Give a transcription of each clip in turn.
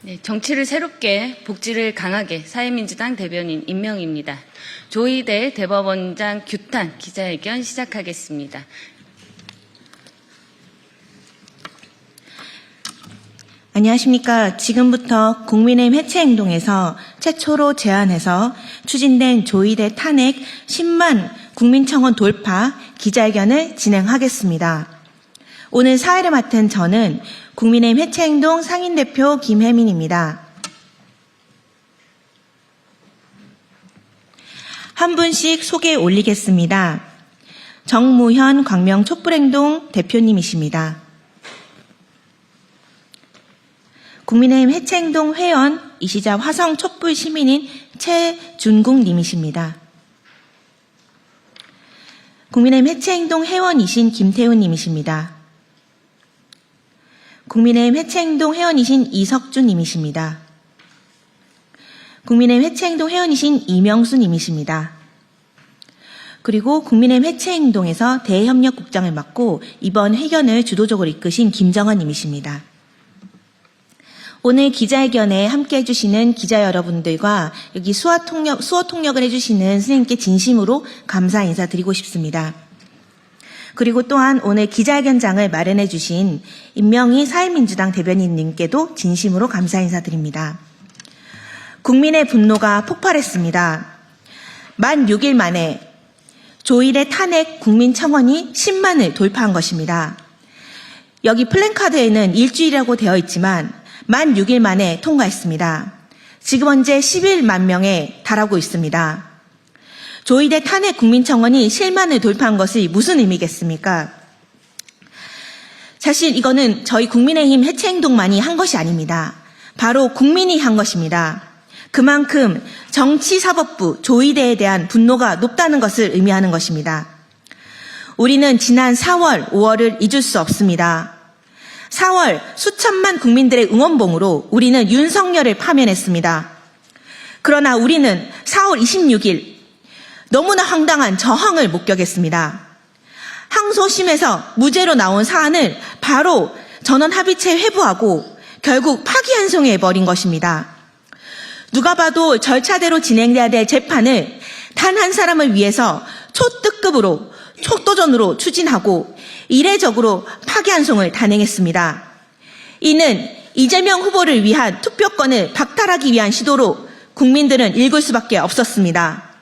네, 정치를 새롭게, 복지를 강하게 사회민주당 대변인 임명입니다. 조희대 대법원장 규탄 기자회견 시작하겠습니다. 안녕하십니까. 지금부터 국민의힘 해체행동에서 최초로 제안해서 추진된 조희대 탄핵 10만 국민청원 돌파 기자회견을 진행하겠습니다. 오늘 사회를 맡은 저는 국민의힘 해체행동 상임대표 김혜민입니다. 한 분씩 소개 올리겠습니다. 정무현 광명 촛불행동 대표님이십니다. 국민의힘 해체행동 회원이시자 화성 촛불 시민인 최준국 님이십니다. 국민의힘 해체행동 회원이신 김태훈 님이십니다. 국민의힘 해체행동 회원이신 이석준 님이십니다. 국민의힘 해체행동 회원이신 이명수 님이십니다. 그리고 국민의힘 해체행동에서 대협력국장을 맡고 이번 회견을 주도적으로 이끄신 김정환 님이십니다. 오늘 기자회견에 함께 해주시는 기자 여러분들과 여기 수어 통역을 해주시는 선생님께 진심으로 감사 인사드리고 싶습니다. 그리고 또한 오늘 기자회견장을 마련해 주신 임명희 사회민주당 대변인님께도 진심으로 감사 인사드립니다. 국민의 분노가 폭발했습니다. 만 6일 만에 조희대 탄핵 국민청원이 10만을 돌파한 것입니다. 여기 플랜카드에는 일주일이라고 되어 있지만 만 6일 만에 통과했습니다. 지금 현재 11만 명에 달하고 있습니다. 조희대 탄핵 국민청원이 10만을 돌파한 것이 무슨 의미겠습니까? 사실 이거는 저희 국민의힘 해체행동만이 한 것이 아닙니다. 바로 국민이 한 것입니다. 그만큼 정치사법부 조희대에 대한 분노가 높다는 것을 의미하는 것입니다. 우리는 지난 4월, 5월을 잊을 수 없습니다. 4월 수천만 국민들의 응원봉으로 우리는 윤석열을 파면했습니다. 그러나 우리는 4월 26일 너무나 황당한 저항을 목격했습니다. 항소심에서 무죄로 나온 사안을 바로 전원합의체 회부하고 결국 파기환송해버린 것입니다. 누가 봐도 절차대로 진행돼야 될 재판을 단 한 사람을 위해서 초특급으로 촉도전으로 추진하고 이례적으로 파기환송을 단행했습니다. 이는 이재명 후보를 위한 투표권을 박탈하기 위한 시도로 국민들은 읽을 수밖에 없었습니다.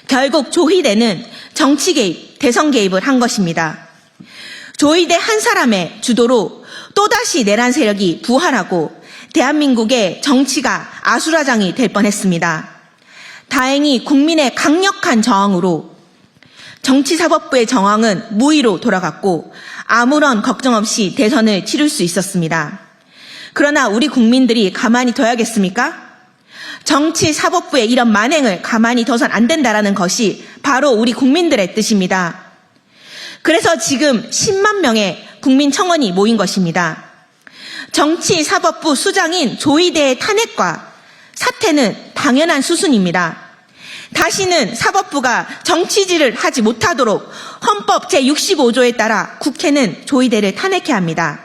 결국 조희대는 정치 개입, 대선 개입을 한 것입니다. 조희대 한 사람의 주도로 또다시 내란 세력이 부활하고 대한민국의 정치가 아수라장이 될 뻔했습니다. 다행히 국민의 강력한 저항으로 정치사법부의 정황은 무의로 돌아갔고 아무런 걱정 없이 대선을 치를 수 있었습니다. 그러나 우리 국민들이 가만히 둬야겠습니까? 정치사법부의 이런 만행을 가만히 둬선 안 된다라는 것이 바로 우리 국민들의 뜻입니다. 그래서 지금 10만 명의 국민청원이 모인 것입니다. 정치사법부 수장인 조희대의 탄핵과 사퇴는 당연한 수순입니다. 다시는 사법부가 정치질을 하지 못하도록 헌법 제65조에 따라 국회는 조희대를 탄핵해야 합니다.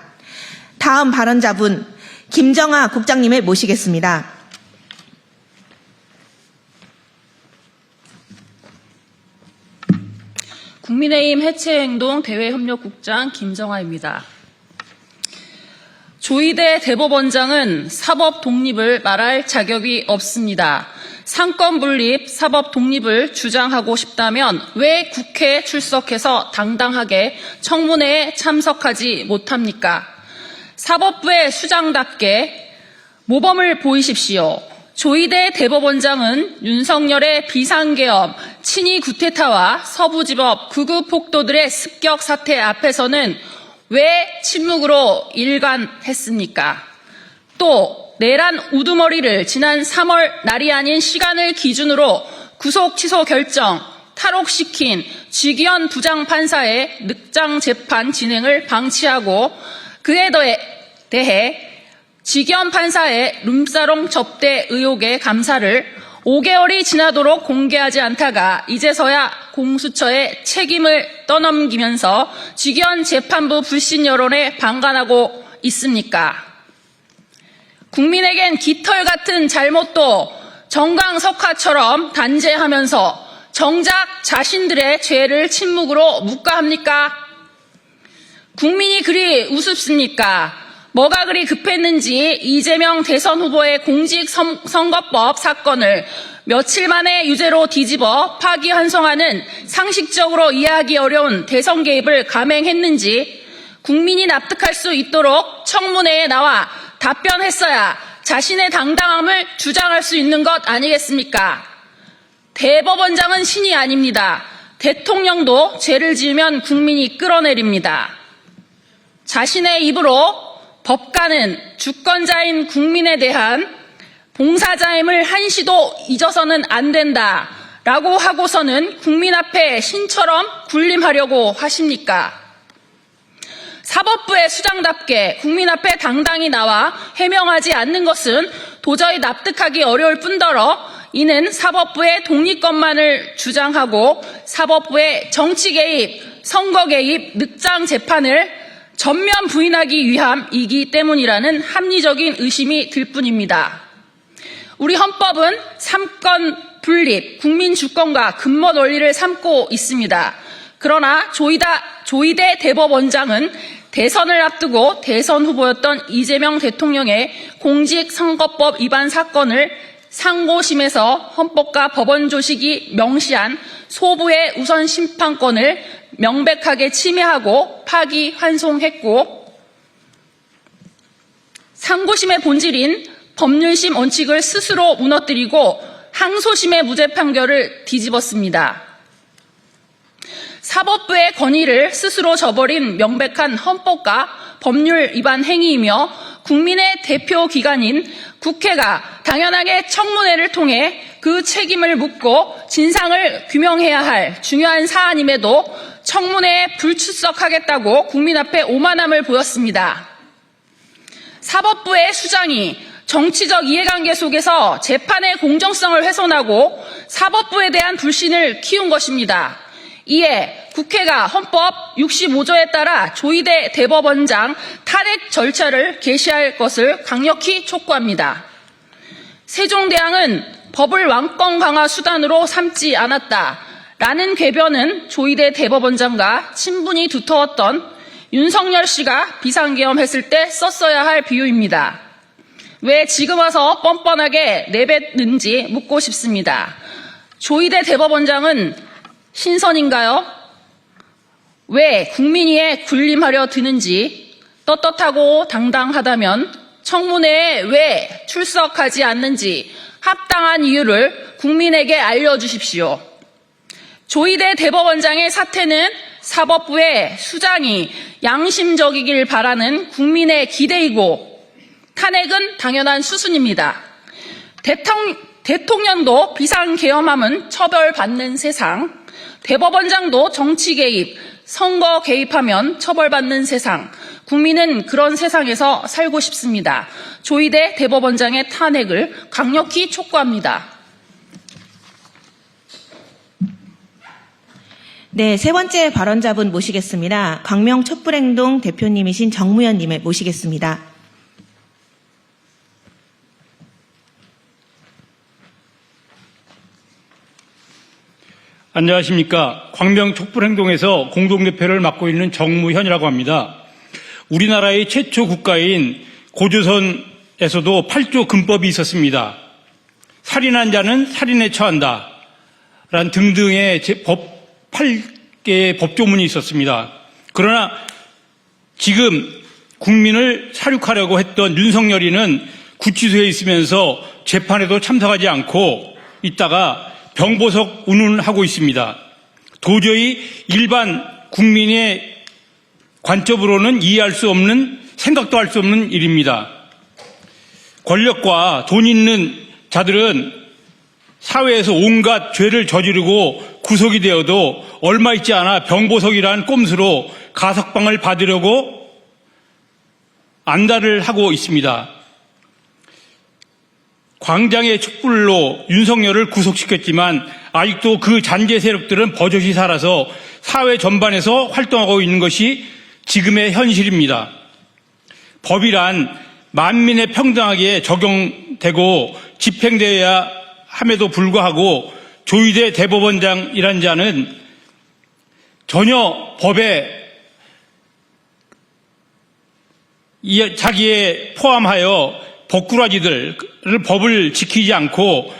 다음 발언자분 김정하 국장님을 모시겠습니다. 국민의힘 해체행동 대외협력국장 김정하입니다. 조희대 대법원장은 사법 독립을 말할 자격이 없습니다. 상권 분립, 사법 독립을 주장하고 싶다면 왜 국회에 출석해서 당당하게 청문회에 참석하지 못합니까? 사법부의 수장답게 모범을 보이십시오. 조희대 대법원장은 윤석열의 비상계엄, 친위 구테타와 서부지법 극우 폭도들의 습격 사태 앞에서는 왜 침묵으로 일관했습니까? 또 내란 우두머리를 지난 3월 날이 아닌 시간을 기준으로 구속 취소 결정, 탈옥시킨 지기현 부장판사의 늑장 재판 진행을 방치하고 그에 대해 지기현 판사의 룸사롱 접대 의혹의 감사를 5개월이 지나도록 공개하지 않다가 이제서야 공수처에 책임을 떠넘기면서 지기현 재판부 불신 여론에 방관하고 있습니까? 국민에겐 깃털 같은 잘못도 정강석화처럼 단죄하면서 정작 자신들의 죄를 침묵으로 묵과합니까? 국민이 그리 우습습니까? 뭐가 그리 급했는지 이재명 대선 후보의 공직선거법 사건을 며칠 만에 유죄로 뒤집어 파기환송하는 상식적으로 이해하기 어려운 대선 개입을 감행했는지 국민이 납득할 수 있도록 청문회에 나와 답변했어야 자신의 당당함을 주장할 수 있는 것 아니겠습니까? 대법원장은 신이 아닙니다. 대통령도 죄를 지으면 국민이 끌어내립니다. 자신의 입으로 법관은 주권자인 국민에 대한 봉사자임을 한시도 잊어서는 안 된다라고 하고서는 국민 앞에 신처럼 군림하려고 하십니까? 사법부의 수장답게 국민 앞에 당당히 나와 해명하지 않는 것은 도저히 납득하기 어려울 뿐더러 이는 사법부의 독립권만을 주장하고 사법부의 정치 개입, 선거 개입, 늑장 재판을 전면 부인하기 위함이기 때문이라는 합리적인 의심이 들 뿐입니다. 우리 헌법은 삼권 분립, 국민 주권과 근본 원리를 삼고 있습니다. 그러나 조희대 대법원장은 대선을 앞두고 대선 후보였던 이재명 대통령의 공직선거법 위반 사건을 상고심에서 헌법과 법원 조식이 명시한 소부의 우선 심판권을 명백하게 침해하고 파기환송했고 상고심의 본질인 법률심 원칙을 스스로 무너뜨리고 항소심의 무죄 판결을 뒤집었습니다. 사법부의 권위를 스스로 저버린 명백한 헌법과 법률 위반 행위이며 국민의 대표 기관인 국회가 당연하게 청문회를 통해 그 책임을 묻고 진상을 규명해야 할 중요한 사안임에도 청문회에 불출석하겠다고 국민 앞에 오만함을 보였습니다. 사법부의 수장이 정치적 이해관계 속에서 재판의 공정성을 훼손하고 사법부에 대한 불신을 키운 것입니다. 이에 국회가 헌법 65조에 따라 조희대 대법원장 탄핵 절차를 개시할 것을 강력히 촉구합니다. 세종대왕은 법을 왕권 강화 수단으로 삼지 않았다라는 궤변은 조희대 대법원장과 친분이 두터웠던 윤석열 씨가 비상계엄했을 때 썼어야 할 비유입니다. 왜 지금 와서 뻔뻔하게 내뱉는지 묻고 싶습니다. 조희대 대법원장은 신선인가요? 왜 국민위에 군림하려 드는지 떳떳하고 당당하다면 청문회에 왜 출석하지 않는지 합당한 이유를 국민에게 알려주십시오. 조희대 대법원장의 사퇴는 사법부의 수장이 양심적이길 바라는 국민의 기대이고 탄핵은 당연한 수순입니다. 대통령도 비상계엄함은 처벌받는 세상, 대법원장도 정치 개입, 선거 개입하면 처벌받는 세상, 국민은 그런 세상에서 살고 싶습니다. 조희대 대법원장의 탄핵을 강력히 촉구합니다. 네, 세 번째 발언자분 모시겠습니다. 광명 촛불행동 대표님이신 정무현님을 모시겠습니다. 안녕하십니까. 광명 촛불행동에서 공동대표를 맡고 있는 정무현이라고 합니다. 우리나라의 최초 국가인 고조선에서도 8조 금법이 있었습니다. 살인한 자는 살인에 처한다. 란 등등의 8개의 법조문이 있었습니다. 그러나 지금 국민을 사륙하려고 했던 윤석열이는 구치소에 있으면서 재판에도 참석하지 않고 있다가 병보석 운운하고 있습니다. 도저히 일반 국민의 관점으로는 이해할 수 없는, 생각도 할 수 없는 일입니다. 권력과 돈 있는 자들은 사회에서 온갖 죄를 저지르고 구속이 되어도 얼마 있지 않아 병보석이라는 꼼수로 가석방을 받으려고 안달을 하고 있습니다. 광장의 촛불로 윤석열을 구속시켰지만 아직도 그 잔재 세력들은 버젓이 살아서 사회 전반에서 활동하고 있는 것이 지금의 현실입니다. 법이란 만민에 평등하게 적용되고 집행되어야 함에도 불구하고 조희대 대법원장이라는 자는 전혀 법에 자기에 포함하여 법꾸라지들을 법을 지키지 않고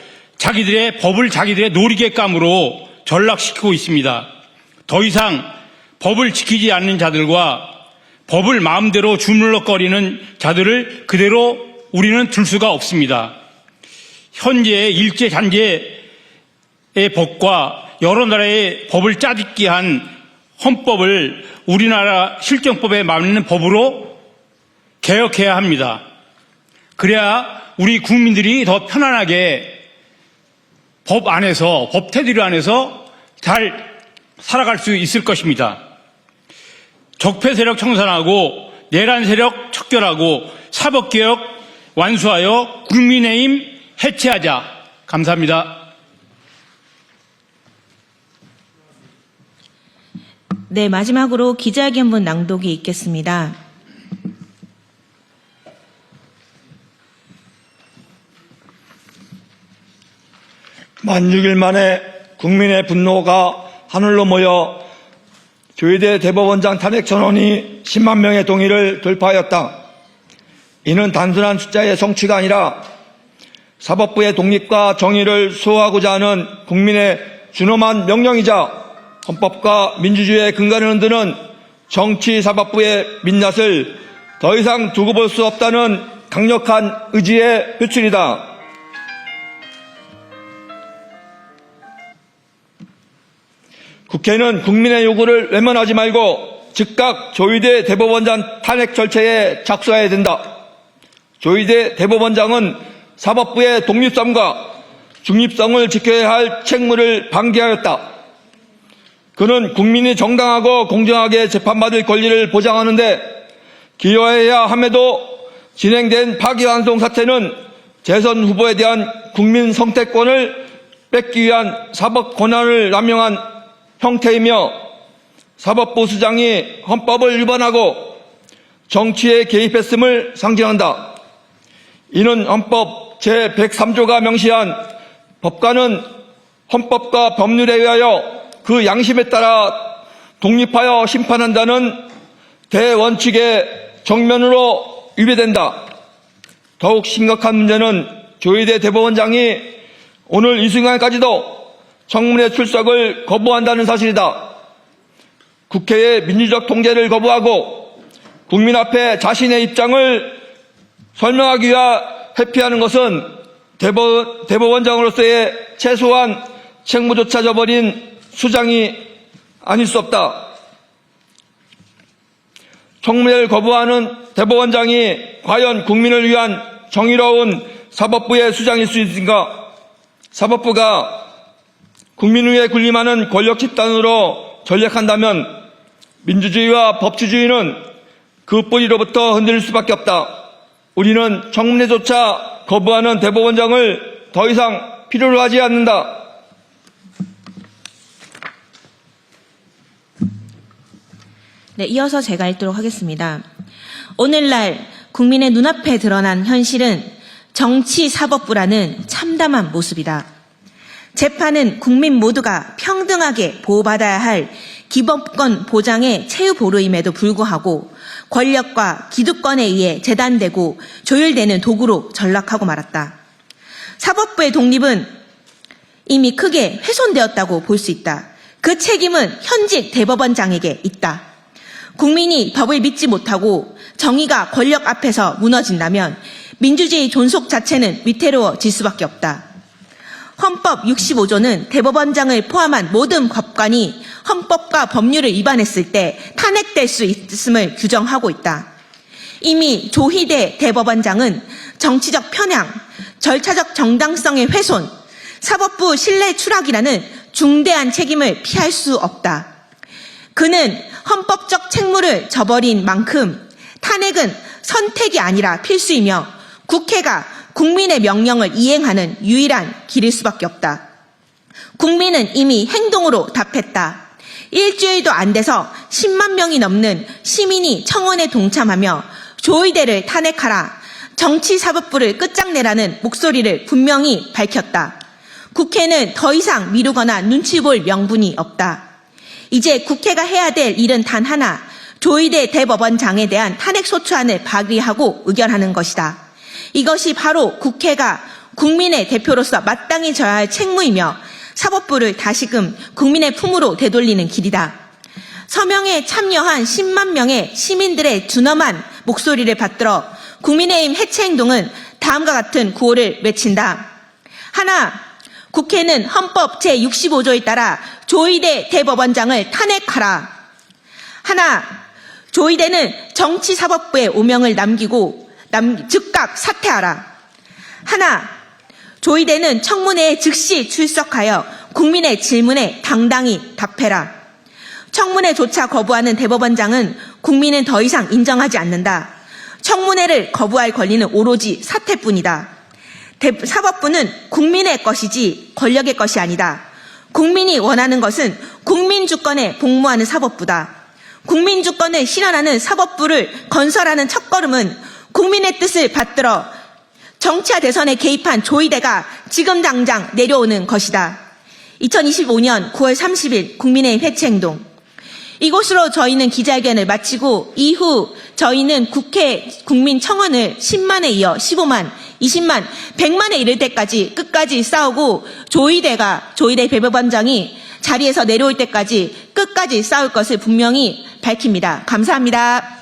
법을 자기들의 놀이개감으로 전락시키고 있습니다. 더 이상 법을 지키지 않는 자들과 법을 마음대로 주물럭거리는 자들을 그대로 우리는 둘 수가 없습니다. 현재의 일제잔재의 법과 여러 나라의 법을 짜깁기 한 헌법을 우리나라 실정법에 맞는 법으로 개혁해야 합니다. 그래야 우리 국민들이 더 편안하게 법 안에서, 법 테두리 안에서 잘 살아갈 수 있을 것입니다. 적폐 세력 청산하고 내란 세력 척결하고 사법개혁 완수하여 국민의힘 해체하자. 감사합니다. 네, 마지막으로 기자회견문 낭독이 있겠습니다. 만 6일 만에 국민의 분노가 하늘로 모여 조희대 대법원장 탄핵 선언이 10만 명의 동의를 돌파하였다. 이는 단순한 숫자의 성취가 아니라 사법부의 독립과 정의를 수호하고자 하는 국민의 준엄한 명령이자 헌법과 민주주의의 근간을 흔드는 정치 사법부의 민낯을 더 이상 두고 볼 수 없다는 강력한 의지의 표출이다. 국회는 국민의 요구를 외면하지 말고 즉각 조희대 대법원장 탄핵 절차에 착수해야 된다. 조희대 대법원장은 사법부의 독립성과 중립성을 지켜야 할 책무를 방기하였다. 그는 국민이 정당하고 공정하게 재판받을 권리를 보장하는데 기여해야 함에도 진행된 파기환송 사태는 재선 후보에 대한 국민 선택권을 뺏기 위한 사법 권한을 남용한 형태이며 사법부 수장이 헌법을 위반하고 정치에 개입했음을 상징한다. 이는 헌법 제103조가 명시한 법관은 헌법과 법률에 의하여 그 양심에 따라 독립하여 심판한다는 대원칙의 정면으로 위배된다. 더욱 심각한 문제는 조희대 대법원장이 오늘 이 순간까지도 청문회 출석을 거부한다는 사실이다. 국회의 민주적 통제를 거부하고 국민 앞에 자신의 입장을 설명하기 위해 회피하는 것은 대법원장으로서의 최소한 책무조차 저버린 수장이 아닐 수 없다. 청문회를 거부하는 대법원장이 과연 국민을 위한 정의로운 사법부의 수장일 수 있는가? 사법부가 국민을 위해 군림하는 권력 집단으로 전략한다면 민주주의와 법치주의는 그 뿌리로부터 흔들릴 수밖에 없다. 우리는 청문회조차 거부하는 대법원장을 더 이상 필요로 하지 않는다. 네, 이어서 제가 읽도록 하겠습니다. 오늘날 국민의 눈앞에 드러난 현실은 정치사법부라는 참담한 모습이다. 재판은 국민 모두가 평등하게 보호받아야 할 기본권 보장의 최후보루임에도 불구하고 권력과 기득권에 의해 재단되고 조율되는 도구로 전락하고 말았다. 사법부의 독립은 이미 크게 훼손되었다고 볼 수 있다. 그 책임은 현직 대법원장에게 있다. 국민이 법을 믿지 못하고 정의가 권력 앞에서 무너진다면 민주주의 존속 자체는 위태로워질 수밖에 없다. 헌법 65조는 대법원장을 포함한 모든 법관이 헌법과 법률을 위반했을 때 탄핵될 수 있음을 규정하고 있다. 이미 조희대 대법원장은 정치적 편향, 절차적 정당성의 훼손, 사법부 신뢰 추락이라는 중대한 책임을 피할 수 없다. 그는 헌법적 책무를 저버린 만큼 탄핵은 선택이 아니라 필수이며 국회가 국민의 명령을 이행하는 유일한 길일 수밖에 없다. 국민은 이미 행동으로 답했다. 일주일도 안 돼서 10만 명이 넘는 시민이 청원에 동참하며 조희대를 탄핵하라. 정치사법부를 끝장내라는 목소리를 분명히 밝혔다. 국회는 더 이상 미루거나 눈치 볼 명분이 없다. 이제 국회가 해야 될 일은 단 하나, 조희대 대법원장에 대한 탄핵소추안을 발의하고 의결하는 것이다. 이것이 바로 국회가 국민의 대표로서 마땅히 져야 할 책무이며 사법부를 다시금 국민의 품으로 되돌리는 길이다. 서명에 참여한 10만 명의 시민들의 준엄한 목소리를 받들어 국민의힘 해체행동은 다음과 같은 구호를 외친다. 하나, 국회는 헌법 제65조에 따라 조희대 대법원장을 탄핵하라. 하나, 조희대는 정치사법부에 오명을 남기고 즉각 사퇴하라. 하나, 조희대는 청문회에 즉시 출석하여 국민의 질문에 당당히 답해라. 청문회조차 거부하는 대법원장은 국민은 더 이상 인정하지 않는다. 청문회를 거부할 권리는 오로지 사퇴뿐이다. 사법부는 국민의 것이지 권력의 것이 아니다. 국민이 원하는 것은 국민주권에 복무하는 사법부다. 국민주권을 실현하는 사법부를 건설하는 첫걸음은 국민의 뜻을 받들어 정치와 대선에 개입한 조희대가 지금 당장 내려오는 것이다. 2025년 9월 30일 국민의힘 해체행동. 이곳으로 저희는 기자회견을 마치고 이후 저희는 국회 국민청원을 10만에 이어 15만, 20만, 100만에 이를 때까지 끝까지 싸우고 조희대 대법원장이 자리에서 내려올 때까지 끝까지 싸울 것을 분명히 밝힙니다. 감사합니다.